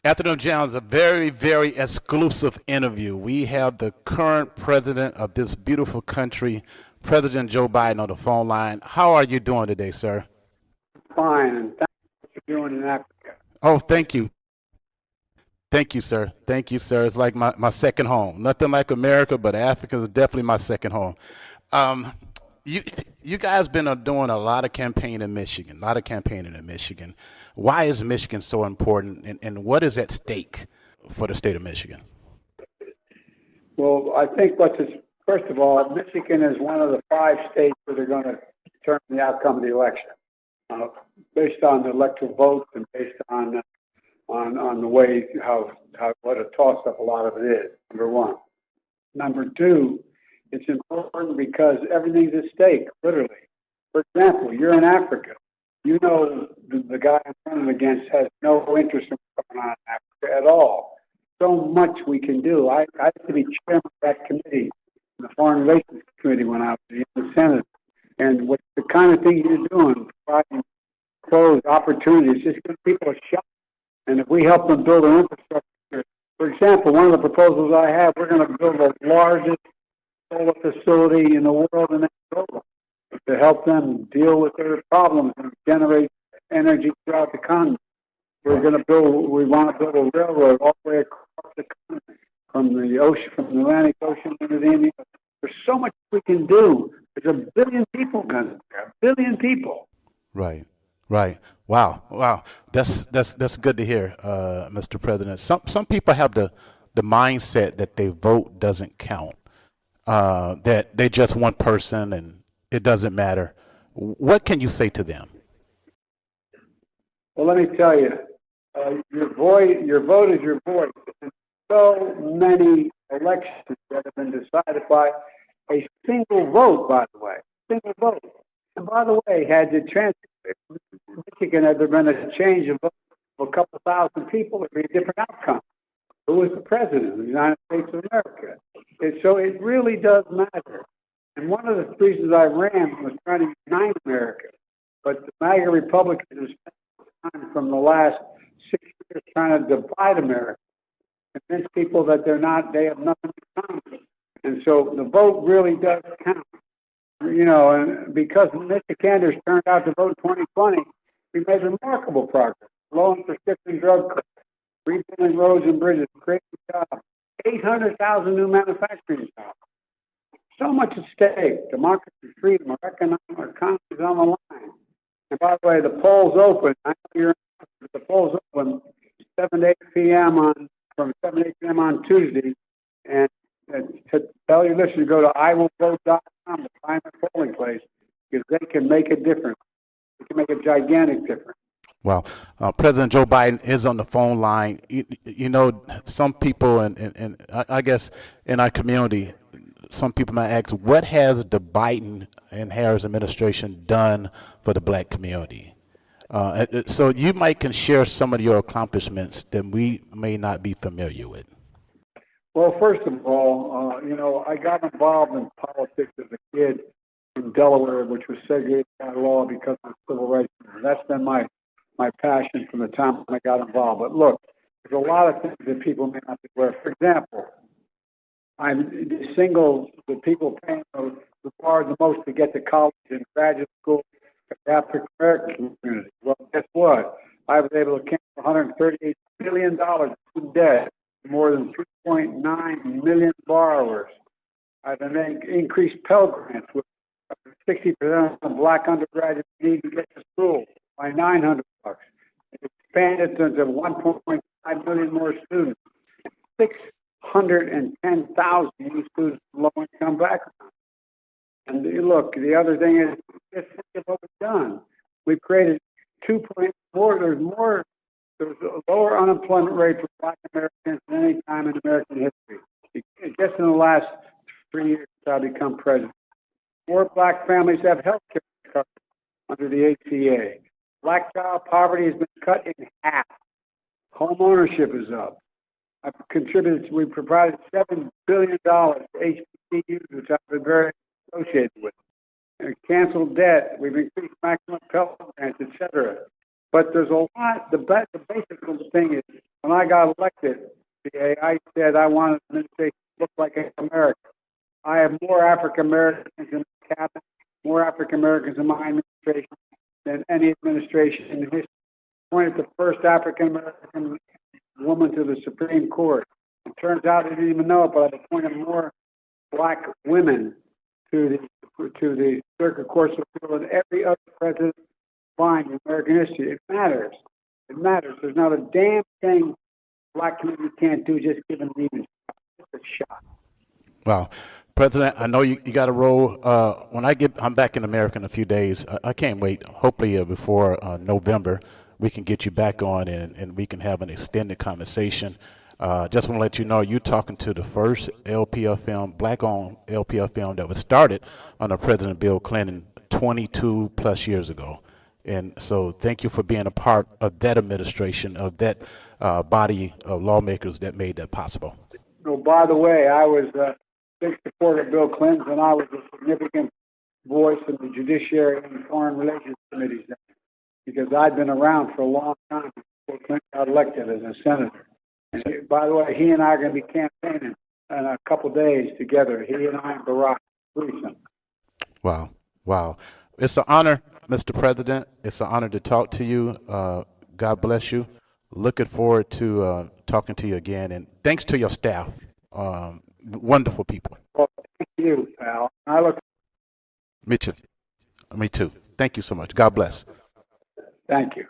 Afternoon Jones, a very, very exclusive interview. We have the current president of this beautiful country, President Joe Biden, on the phone line. How are you doing today, sir? Fine, and thanks for doing in Africa. Oh, thank you. Thank you, sir. Thank you, sir. It's like my second home. Nothing like America, but Africa is definitely my second home. Um, you you guys been doing a lot of campaigning in Michigan, a lot of campaigning in Michigan. Why is Michigan so important, and what is at stake for the state of Michigan? Well, I think first of all, Michigan is one of the five states that are going to determine the outcome of the election, uh, based on the electoral votes and based on the way how what a toss up a lot of it is. Number one. Number two, it's important because everything's at stake, literally. For example, you're in Africa. You know the guy I'm running against has no interest in what's going on in Africa at all. So much we can do. I used to be chairman of that committee, the Foreign Relations Committee, when I was in the Senate. And what the kind of thing you're doing, providing closed opportunities, just give people a shot. And if we help them build an infrastructure, for example, one of the proposals I have, we're going to build the largest solar facility in the world in Angola to help them deal with their problems and generate energy throughout the continent. We want to build a railroad all the way across the continent, from the ocean, from the Atlantic Ocean into the Indian Ocean. There's so much we can do. There's a billion people, a billion people. Right, right. Wow. That's good to hear, Mr. President. Some people have the mindset that their vote doesn't count, that they just one person and it doesn't matter. What can you say to them? Well, let me tell you, your vote is your voice. And so many elections that have been decided by a single vote, by the way, single vote. And by the way, had the chance, Michigan had there been a change of vote of a couple thousand people, it'd be a different outcome. Who was the president of the United States of America? And so it really does matter. And one of the reasons I ran was trying to unite America. But the MAGA Republicans have spent time from the last 6 years trying to divide America, convince people that they have nothing in common. And so the vote really does count. And because Mr. Sanders turned out to vote 2020, we made remarkable progress. Low and prescription drug costs, rebuilding roads and bridges, creating jobs, 800,000 new manufacturing jobs. So much at stake. Democracy, freedom, our economy is on the line. And by the way, the polls open. I know the polls open 7 to 8 p.m. from 7 to 8 p.m. on Tuesday. And to tell your listeners, go to iwillvote.com to find a polling place because they can make a difference. They can make a gigantic difference. Well, President Joe Biden is on the phone line. Some people, and I guess in our community, some people might ask, what has the Biden and Harris administration done for the black community? So you can share some of your accomplishments that we may not be familiar with. Well, first of all, I got involved in politics as a kid in Delaware, which was segregated by law because of civil rights. That's been my passion from the time I got involved. But look, there's a lot of things that people may not be aware. For example, I'm the people paying the bar the most to get to college and graduate school in the African American community. Well, guess what? I was able to cancel $138 billion in debt to more than 3.9 million borrowers. I've increased Pell Grants with 60% of black undergraduates need to get to school by $900. Expanded to 1.5 million more students. 610,000 new students from low-income backgrounds. And look, the other thing is, just think of what we've done. We've created 2.4. There's a lower unemployment rate for Black Americans than any time in American history. Just in the last 3 years since I become president. More black families have health care coverage under the ACA. Black child poverty has been cut in half. Home ownership is up. We provided $7 billion to HBCUs, which I've been very associated with. And canceled debt. We've increased maximum Pell Grants, et cetera. But there's a lot. The basic thing is when I got elected, I said I wanted an administration to look like America. I have more African Americans in the cabinet, more African Americans in my administration than any administration in history. Appointed the first African American woman to the Supreme Court. It turns out I didn't even know it, but I've appointed more black women to the Circuit Courts of Appeal than every other president find in American history. It matters. It matters. There's not a damn thing black community can't do just give them an even a shot. Wow. President, I know you got to roll. When I'm back in America in a few days. I can't wait. Hopefully before November, we can get you back on and we can have an extended conversation. Just want to let you know you're talking to the first LPF film, black-owned LPF film that was started under President Bill Clinton 22 plus years ago. And so thank you for being a part of that administration, of that body of lawmakers that made that possible. Oh, by the way, I was a big supporter of Bill Clinton, and I was a significant voice in the Judiciary and Foreign Relations Committees because I'd been around for a long time before Clinton got elected as a senator. And by the way, he and I are going to be campaigning in a couple of days together. He and I and Barack recently. Wow. Wow. It's an honor, Mr. President. It's an honor to talk to you. God bless you. Looking forward to talking to you again. And thanks to your staff. Wonderful people. Well, thank you, pal. I look. Me too. Me too. Thank you so much. God bless. Thank you.